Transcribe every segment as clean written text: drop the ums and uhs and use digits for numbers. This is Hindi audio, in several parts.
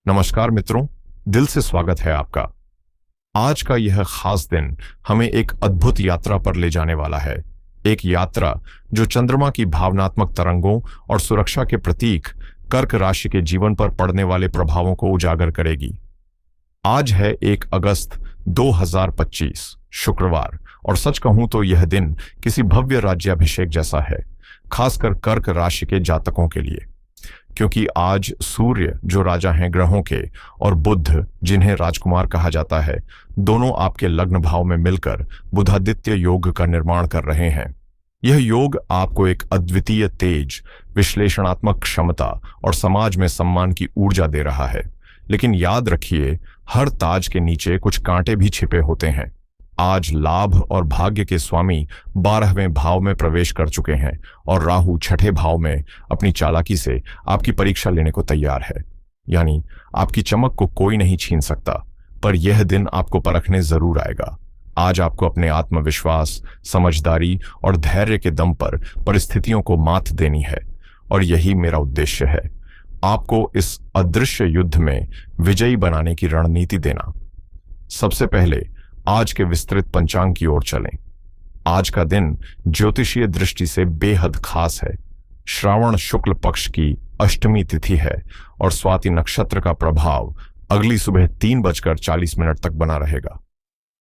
नमस्कार मित्रों, दिल से स्वागत है आपका। आज का यह खास दिन हमें एक अद्भुत यात्रा पर ले जाने वाला है। एक यात्रा जो चंद्रमा की भावनात्मक तरंगों और सुरक्षा के प्रतीक कर्क राशि के जीवन पर पड़ने वाले प्रभावों को उजागर करेगी। आज है 1 अगस्त 2025 शुक्रवार, और सच कहूं तो यह दिन किसी भव्य राज्याभिषेक जैसा है, खासकर कर्क राशि के जातकों के लिए, क्योंकि आज सूर्य जो राजा हैं ग्रहों के और बुध जिन्हें राजकुमार कहा जाता है, दोनों आपके लग्न भाव में मिलकर बुधादित्य योग का निर्माण कर रहे हैं। यह योग आपको एक अद्वितीय तेज, विश्लेषणात्मक क्षमता और समाज में सम्मान की ऊर्जा दे रहा है। लेकिन याद रखिए, हर ताज के नीचे कुछ कांटे भी छिपे होते हैं। आज लाभ और भाग्य के स्वामी 12वें भाव में प्रवेश कर चुके हैं और राहु 6ठे भाव में अपनी चालाकी से आपकी परीक्षा लेने को तैयार है। यानी आपकी चमक को कोई नहीं छीन सकता, पर यह दिन आपको परखने जरूर आएगा। आज आपको अपने आत्मविश्वास, समझदारी और धैर्य के दम पर परिस्थितियों को मात देनी है, और यही मेरा उद्देश्य है, आपको इस अदृश्य युद्ध में विजयी बनाने की रणनीति देना। सबसे पहले आज के विस्तृत पंचांग की ओर चलें। आज का दिन ज्योतिषीय दृष्टि से बेहद खास है। श्रावण शुक्ल पक्ष की अष्टमी तिथि है और स्वाति नक्षत्र का प्रभाव अगली सुबह 3:40 तक बना रहेगा।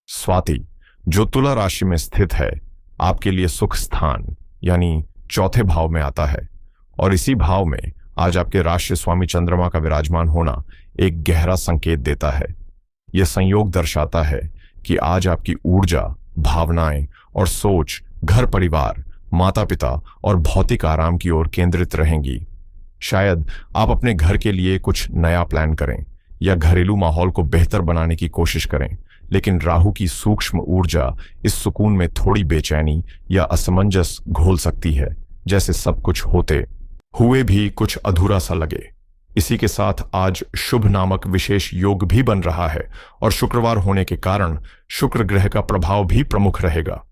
स्वाति जो तुला राशि में स्थित है, आपके लिए सुख स्थान यानी चौथे भाव में आता है, और इसी भाव में आज आपके राशि स्वामी चंद्रमा का विराजमान होना एक गहरा संकेत देता है। यह संयोग दर्शाता है कि आज आपकी ऊर्जा, भावनाएं और सोच घर परिवार, माता पिता और भौतिक आराम की ओर केंद्रित रहेंगी। शायद आप अपने घर के लिए कुछ नया प्लान करें या घरेलू माहौल को बेहतर बनाने की कोशिश करें, लेकिन राहु की सूक्ष्म ऊर्जा इस सुकून में थोड़ी बेचैनी या असमंजस घोल सकती है, जैसे सब कुछ होते हुए भी कुछ अधूरा सा लगे। इसी के साथ आज शुभ नामक विशेष योग भी बन रहा है, और शुक्रवार होने के कारण शुक्र ग्रह का प्रभाव भी प्रमुख रहेगा।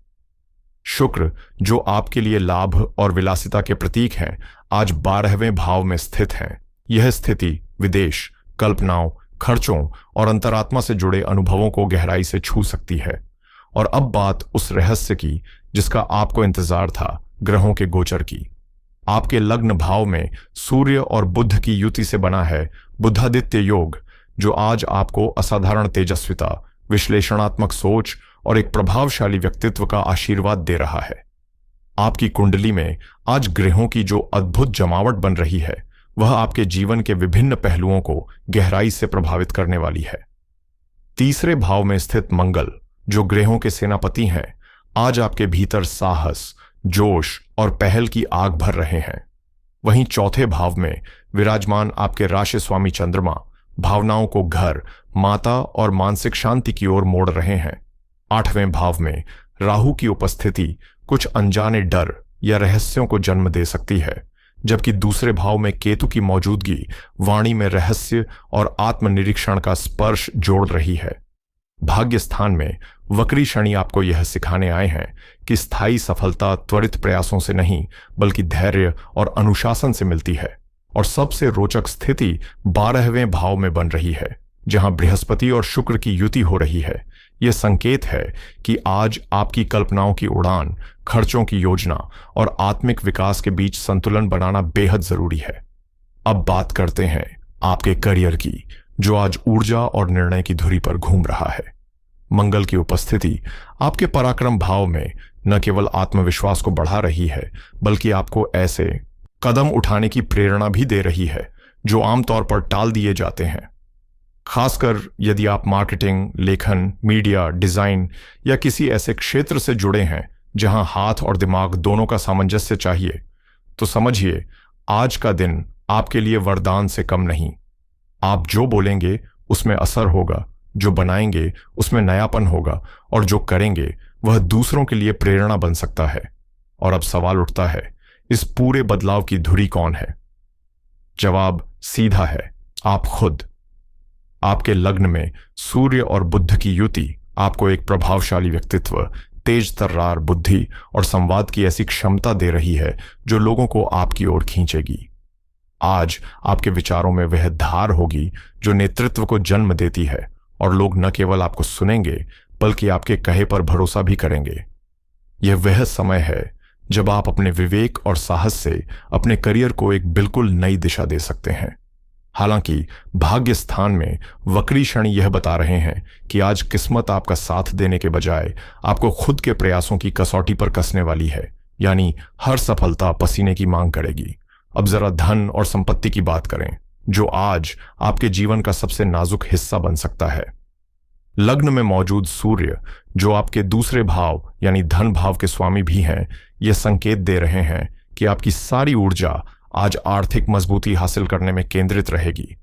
शुक्र जो आपके लिए लाभ और विलासिता के प्रतीक हैं, आज 12वें भाव में स्थित हैं। यह स्थिति विदेश, कल्पनाओं, खर्चों और अंतरात्मा से जुड़े अनुभवों को गहराई से छू सकती है। और अब बात उस रहस्य की जिसका आपको इंतजार था, ग्रहों के गोचर की। आपके लग्न भाव में सूर्य और बुध की युति से बना है बुधादित्य योग, जो आज आपको असाधारण तेजस्विता, विश्लेषणात्मक सोच और एक प्रभावशाली व्यक्तित्व का आशीर्वाद दे रहा है। आपकी कुंडली में आज ग्रहों की जो अद्भुत जमावट बन रही है, वह आपके जीवन के विभिन्न पहलुओं को गहराई से प्रभावित करने वाली है। तीसरे भाव में स्थित मंगल, जो ग्रहों के सेनापति हैं, आज आपके भीतर साहस, जोश और पहल की आग भर रहे हैं। वहीं चौथे भाव में विराजमान आपके राशि स्वामी चंद्रमा भावनाओं को घर, माता और मानसिक शांति की ओर मोड़ रहे हैं। 8वें भाव में राहु की उपस्थिति कुछ अनजाने डर या रहस्यों को जन्म दे सकती है, जबकि दूसरे भाव में केतु की मौजूदगी वाणी में रहस्य और आत्मनिरीक्षण का स्पर्श जोड़ रही है। भाग्य स्थान में वक्री शनि आपको यह सिखाने आए हैं कि स्थायी सफलता त्वरित प्रयासों से नहीं, बल्कि धैर्य और अनुशासन से मिलती है। और सबसे रोचक स्थिति 12वें भाव में बन रही है, जहां बृहस्पति और शुक्र की युति हो रही है। यह संकेत है कि आज आपकी कल्पनाओं की उड़ान, खर्चों की योजना और आत्मिक विकास के बीच संतुलन बनाना बेहद जरूरी है। अब बात करते हैं आपके करियर की, जो आज ऊर्जा और निर्णय की धुरी पर घूम रहा है। मंगल की उपस्थिति आपके पराक्रम भाव में न केवल आत्मविश्वास को बढ़ा रही है, बल्कि आपको ऐसे कदम उठाने की प्रेरणा भी दे रही है जो आमतौर पर टाल दिए जाते हैं। खासकर यदि आप मार्केटिंग, लेखन, मीडिया, डिजाइन या किसी ऐसे क्षेत्र से जुड़े हैं जहां हाथ और दिमाग दोनों का सामंजस्य चाहिए, तो समझिए आज का दिन आपके लिए वरदान से कम नहीं। आप जो बोलेंगे उसमें असर होगा, जो बनाएंगे उसमें नयापन होगा, और जो करेंगे वह दूसरों के लिए प्रेरणा बन सकता है। और अब सवाल उठता है, इस पूरे बदलाव की धुरी कौन है? जवाब सीधा है, आप खुद। आपके लग्न में सूर्य और बुध की युति आपको एक प्रभावशाली व्यक्तित्व, तेज तर्रार बुद्धि और संवाद की ऐसी क्षमता दे रही है जो लोगों को आपकी ओर खींचेगी। आज आपके विचारों में वह धार होगी जो नेतृत्व को जन्म देती है, और लोग न केवल आपको सुनेंगे बल्कि आपके कहे पर भरोसा भी करेंगे। यह वह समय है जब आप अपने विवेक और साहस से अपने करियर को एक बिल्कुल नई दिशा दे सकते हैं। हालांकि भाग्य स्थान में वक्री शनि यह बता रहे हैं कि आज किस्मत आपका साथ देने के बजाय आपको खुद के प्रयासों की कसौटी पर कसने वाली है, यानी हर सफलता पसीने की मांग करेगी। अब जरा धन और संपत्ति की बात करें, जो आज आपके जीवन का सबसे नाजुक हिस्सा बन सकता है। लग्न में मौजूद सूर्य, जो आपके दूसरे भाव यानी धन भाव के स्वामी भी हैं, ये संकेत दे रहे हैं कि आपकी सारी ऊर्जा आज आर्थिक मजबूती हासिल करने में केंद्रित रहेगी।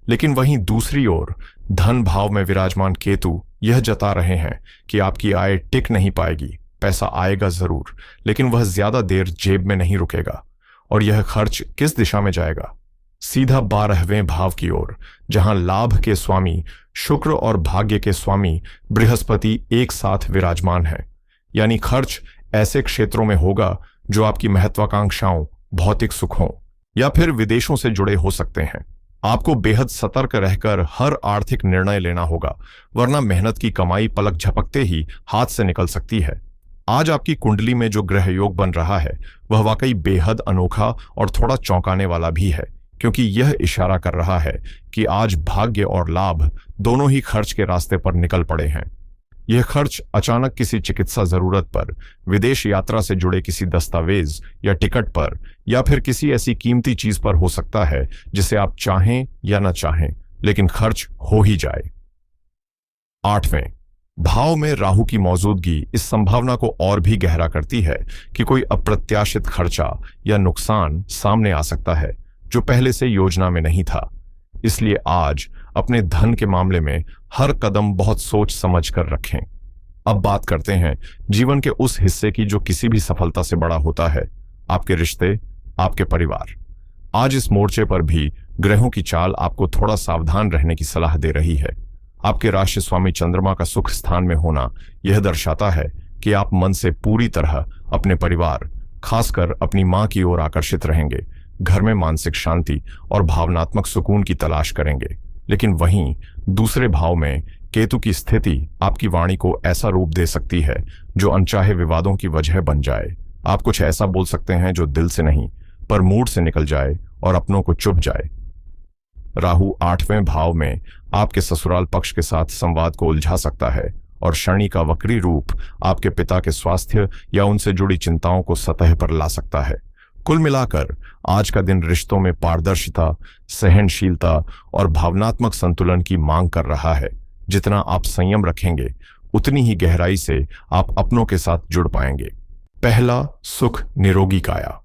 लेकिन वहीं दूसरी ओर धन भाव में विराजमान केतु यह जता रहे हैं कि आपकी आय टिक नहीं पाएगी। पैसा आएगा जरूर, लेकिन वह ज्यादा देर जेब में नहीं रुकेगा। और यह खर्च किस दिशा में जाएगा? सीधा 12वें भाव की ओर, जहां लाभ के स्वामी शुक्र और भाग्य के स्वामी बृहस्पति एक साथ विराजमान है। यानी खर्च ऐसे क्षेत्रों में होगा जो आपकी महत्वाकांक्षाओं, भौतिक सुखों या फिर विदेशों से जुड़े हो सकते हैं। आपको बेहद सतर्क रहकर हर आर्थिक निर्णय लेना होगा, वरना मेहनत की कमाई पलक झपकते ही हाथ से निकल सकती है। आज आपकी कुंडली में जो ग्रह योग बन रहा है वह वाकई बेहद अनोखा और थोड़ा चौंकाने वाला भी है, क्योंकि यह इशारा कर रहा है कि आज भाग्य और लाभ दोनों ही खर्च के रास्ते पर निकल पड़े हैं। यह खर्च अचानक किसी चिकित्सा जरूरत पर, विदेश यात्रा से जुड़े किसी दस्तावेज या टिकट पर, या फिर किसी ऐसी कीमती चीज पर हो सकता है जिसे आप चाहें या न चाहें, लेकिन खर्च हो ही जाए। 8वें भाव में राहु की मौजूदगी इस संभावना को और भी गहरा करती है कि कोई अप्रत्याशित खर्चा या नुकसान सामने आ सकता है जो पहले से योजना में नहीं था। इसलिए आज अपने धन के मामले में हर कदम बहुत सोच समझ कर रखें। अब बात करते हैं जीवन के उस हिस्से की जो किसी भी सफलता से बड़ा होता है, आपके रिश्ते, आपके परिवार। आज इस मोर्चे पर भी ग्रहों की चाल आपको थोड़ा सावधान रहने की सलाह दे रही है। आपके राशि स्वामी चंद्रमा का सुख स्थान में होना यह दर्शाता है कि आप मन से पूरी तरह अपने परिवार, खासकर अपनी मां की ओर आकर्षित रहेंगे। घर में मानसिक शांति और भावनात्मक सुकून की तलाश करेंगे। लेकिन वहीं दूसरे भाव में केतु की स्थिति आपकी वाणी को ऐसा रूप दे सकती है जो अनचाहे विवादों की वजह बन जाए। आप कुछ ऐसा बोल सकते हैं जो दिल से नहीं पर मूड से निकल जाए और अपनों को चुभ जाए। राहु 8वें भाव में आपके ससुराल पक्ष के साथ संवाद को उलझा सकता है, और शनि का वक्री रूप आपके पिता के स्वास्थ्य या उनसे जुड़ी चिंताओं को सतह पर ला सकता है। कुल मिलाकर आज का दिन रिश्तों में पारदर्शिता, सहनशीलता और भावनात्मक संतुलन की मांग कर रहा है। जितना आप संयम रखेंगे उतनी ही गहराई से आप अपनों के साथ जुड़ पाएंगे। पहला, सुख निरोगी काया।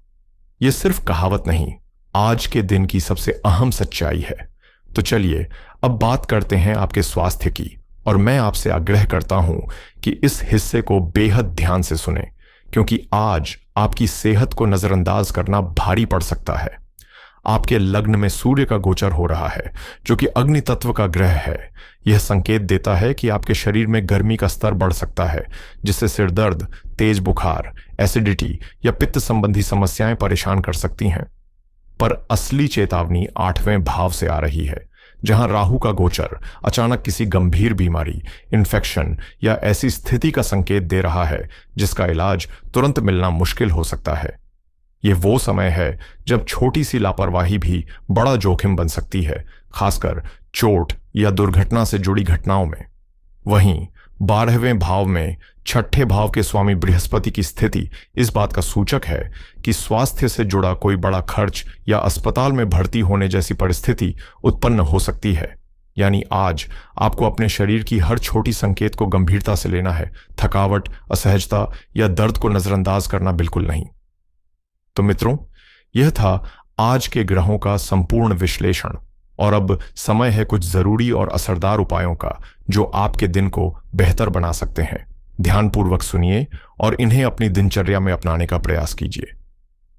यह सिर्फ कहावत नहीं, आज के दिन की सबसे अहम सच्चाई है। तो चलिए अब बात करते हैं आपके स्वास्थ्य की, और मैं आपसे आग्रह करता हूं कि इस हिस्से को बेहद ध्यान से सुने, क्योंकि आज आपकी सेहत को नजरअंदाज करना भारी पड़ सकता है। आपके लग्न में सूर्य का गोचर हो रहा है, जो कि अग्नि तत्व का ग्रह है। यह संकेत देता है कि आपके शरीर में गर्मी का स्तर बढ़ सकता है, जिससे सिरदर्द, तेज बुखार, एसिडिटी या पित्त संबंधी समस्याएं परेशान कर सकती हैं। पर असली चेतावनी 8वें भाव से आ रही है, जहां राहु का गोचर अचानक किसी गंभीर बीमारी, इन्फेक्शन या ऐसी स्थिति का संकेत दे रहा है जिसका इलाज तुरंत मिलना मुश्किल हो सकता है। यह वो समय है जब छोटी सी लापरवाही भी बड़ा जोखिम बन सकती है, खासकर चोट या दुर्घटना से जुड़ी घटनाओं में। वहीं 12वें भाव में 6ठे भाव के स्वामी बृहस्पति की स्थिति इस बात का सूचक है कि स्वास्थ्य से जुड़ा कोई बड़ा खर्च या अस्पताल में भर्ती होने जैसी परिस्थिति उत्पन्न हो सकती है। यानी आज आपको अपने शरीर की हर छोटी संकेत को गंभीरता से लेना है। थकावट, असहजता या दर्द को नजरअंदाज करना बिल्कुल नहीं। तो मित्रों, यह था आज के ग्रहों का संपूर्ण विश्लेषण, और अब समय है कुछ जरूरी और असरदार उपायों का जो आपके दिन को बेहतर बना सकते हैं। ध्यानपूर्वक सुनिए और इन्हें अपनी दिनचर्या में अपनाने का प्रयास कीजिए।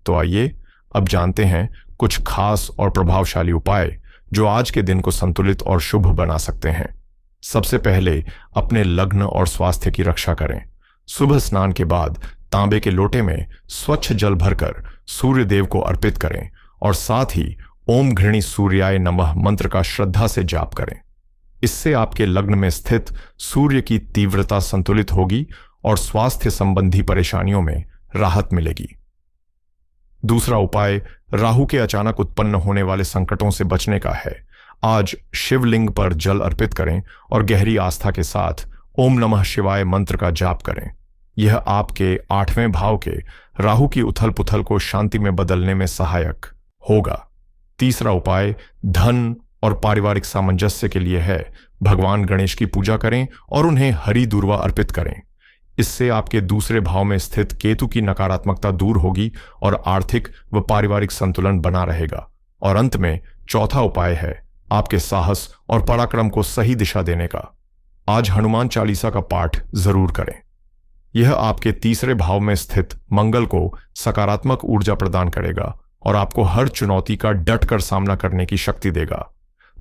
तो आइए अब जानते हैं कुछ खास और प्रभावशाली उपाय जो आज के दिन को संतुलित और शुभ बना सकते हैं। सबसे पहले अपने लग्न और स्वास्थ्य की रक्षा करें। सुबह स्नान के बाद तांबे के लोटे में स्वच्छ जल भरकर सूर्य देव को अर्पित करें, और साथ ही ओम घृणी सूर्याय नमः मंत्र का श्रद्धा से जाप करें। इससे आपके लग्न में स्थित सूर्य की तीव्रता संतुलित होगी और स्वास्थ्य संबंधी परेशानियों में राहत मिलेगी। दूसरा उपाय राहु के अचानक उत्पन्न होने वाले संकटों से बचने का है। आज शिवलिंग पर जल अर्पित करें और गहरी आस्था के साथ ओम नमः शिवाय मंत्र का जाप करें। यह आपके 8वें भाव के राहु की उथल पुथल को शांति में बदलने में सहायक होगा। तीसरा उपाय धन और पारिवारिक सामंजस्य के लिए है। भगवान गणेश की पूजा करें और उन्हें हरी दूर्वा अर्पित करें। इससे आपके दूसरे भाव में स्थित केतु की नकारात्मकता दूर होगी और आर्थिक व पारिवारिक संतुलन बना रहेगा। और अंत में चौथा उपाय है आपके साहस और पराक्रम को सही दिशा देने का। आज हनुमान चालीसा का पाठ जरूर करें। यह आपके तीसरे भाव में स्थित मंगल को सकारात्मक ऊर्जा प्रदान करेगा और आपको हर चुनौती का डट कर सामना करने की शक्ति देगा।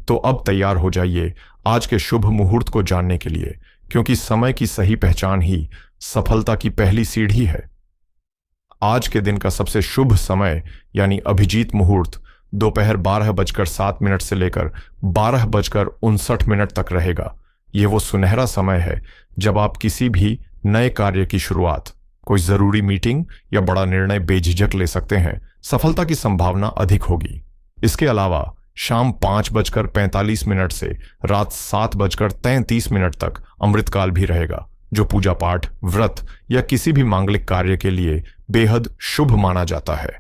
तो अब तैयार हो जाइए आज के शुभ मुहूर्त को जानने के लिए, क्योंकि समय की सही पहचान ही सफलता की पहली सीढ़ी है। आज के दिन का सबसे शुभ समय यानी अभिजीत मुहूर्त दोपहर 12:07 से लेकर 12:59 तक रहेगा। यह वो सुनहरा समय है जब आप किसी भी नए कार्य की शुरुआत, कोई जरूरी मीटिंग या बड़ा निर्णय बेझिझक ले सकते हैं। सफलता की संभावना अधिक होगी। इसके अलावा शाम 5:45 से रात 7:33 तक अमृतकाल भी रहेगा, जो पूजा पाठ, व्रत या किसी भी मांगलिक कार्य के लिए बेहद शुभ माना जाता है।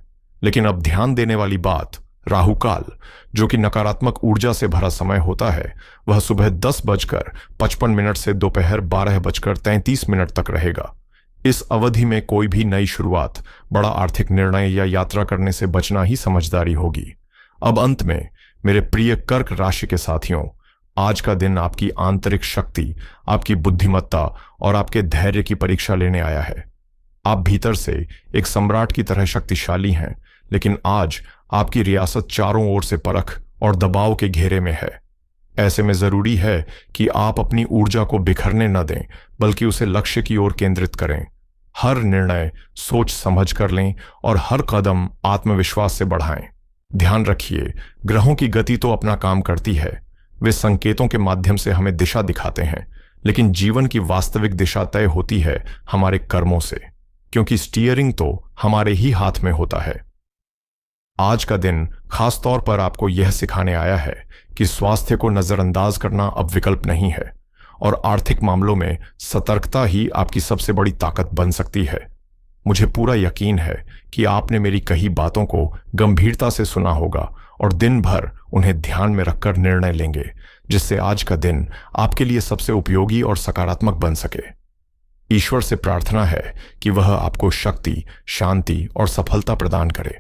लेकिन अब ध्यान देने वाली बात, राहुकाल जो कि नकारात्मक ऊर्जा से भरा समय होता है, वह सुबह 10:55 से दोपहर 12:33 तक रहेगा। इस अवधि में कोई भी नई शुरुआत, बड़ा आर्थिक निर्णय या यात्रा करने से बचना ही समझदारी होगी। अब अंत में मेरे प्रिय कर्क राशि के साथियों, आज का दिन आपकी आंतरिक शक्ति, आपकी बुद्धिमत्ता और आपके धैर्य की परीक्षा लेने आया है। आप भीतर से एक सम्राट की तरह शक्तिशाली हैं, लेकिन आज आपकी रियासत चारों ओर से परख और दबाव के घेरे में है। ऐसे में जरूरी है कि आप अपनी ऊर्जा को बिखरने न दें, बल्कि उसे लक्ष्य की ओर केंद्रित करें। हर निर्णय सोच समझ कर लें और हर कदम आत्मविश्वास से बढ़ाएं। ध्यान रखिए, ग्रहों की गति तो अपना काम करती है। वे संकेतों के माध्यम से हमें दिशा दिखाते हैं, लेकिन जीवन की वास्तविक दिशा तय होती है हमारे कर्मों से, क्योंकि स्टीयरिंग तो हमारे ही हाथ में होता है। आज का दिन खास तौर पर आपको यह सिखाने आया है कि स्वास्थ्य को नजरअंदाज करना अब विकल्प नहीं है और आर्थिक मामलों में सतर्कता ही आपकी सबसे बड़ी ताकत बन सकती है। मुझे पूरा यकीन है कि आपने मेरी कही बातों को गंभीरता से सुना होगा और दिन भर उन्हें ध्यान में रखकर निर्णय लेंगे, जिससे आज का दिन आपके लिए सबसे उपयोगी और सकारात्मक बन सके। ईश्वर से प्रार्थना है कि वह आपको शक्ति, शांति और सफलता प्रदान करे।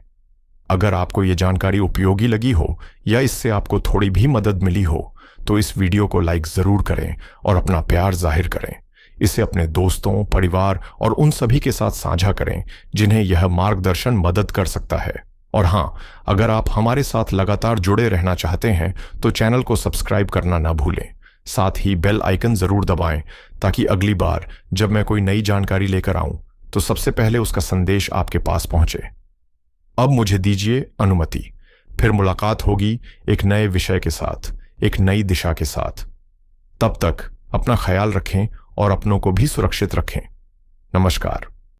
अगर आपको ये जानकारी उपयोगी लगी हो या इससे आपको थोड़ी भी मदद मिली हो, तो इस वीडियो को लाइक जरूर करें और अपना प्यार जाहिर करें। इसे अपने दोस्तों, परिवार और उन सभी के साथ साझा करें जिन्हें यह मार्गदर्शन मदद कर सकता है। और हाँ, अगर आप हमारे साथ लगातार जुड़े रहना चाहते हैं तो चैनल को सब्सक्राइब करना ना भूलें। साथ ही बेल आइकन जरूर दबाएं, ताकि अगली बार जब मैं कोई नई जानकारी लेकर आऊं तो सबसे पहले उसका संदेश आपके पास पहुंचे। अब मुझे दीजिए अनुमति, फिर मुलाकात होगी एक नए विषय के साथ, एक नई दिशा के साथ। तब तक अपना ख्याल रखें और अपनों को भी सुरक्षित रखें। नमस्कार।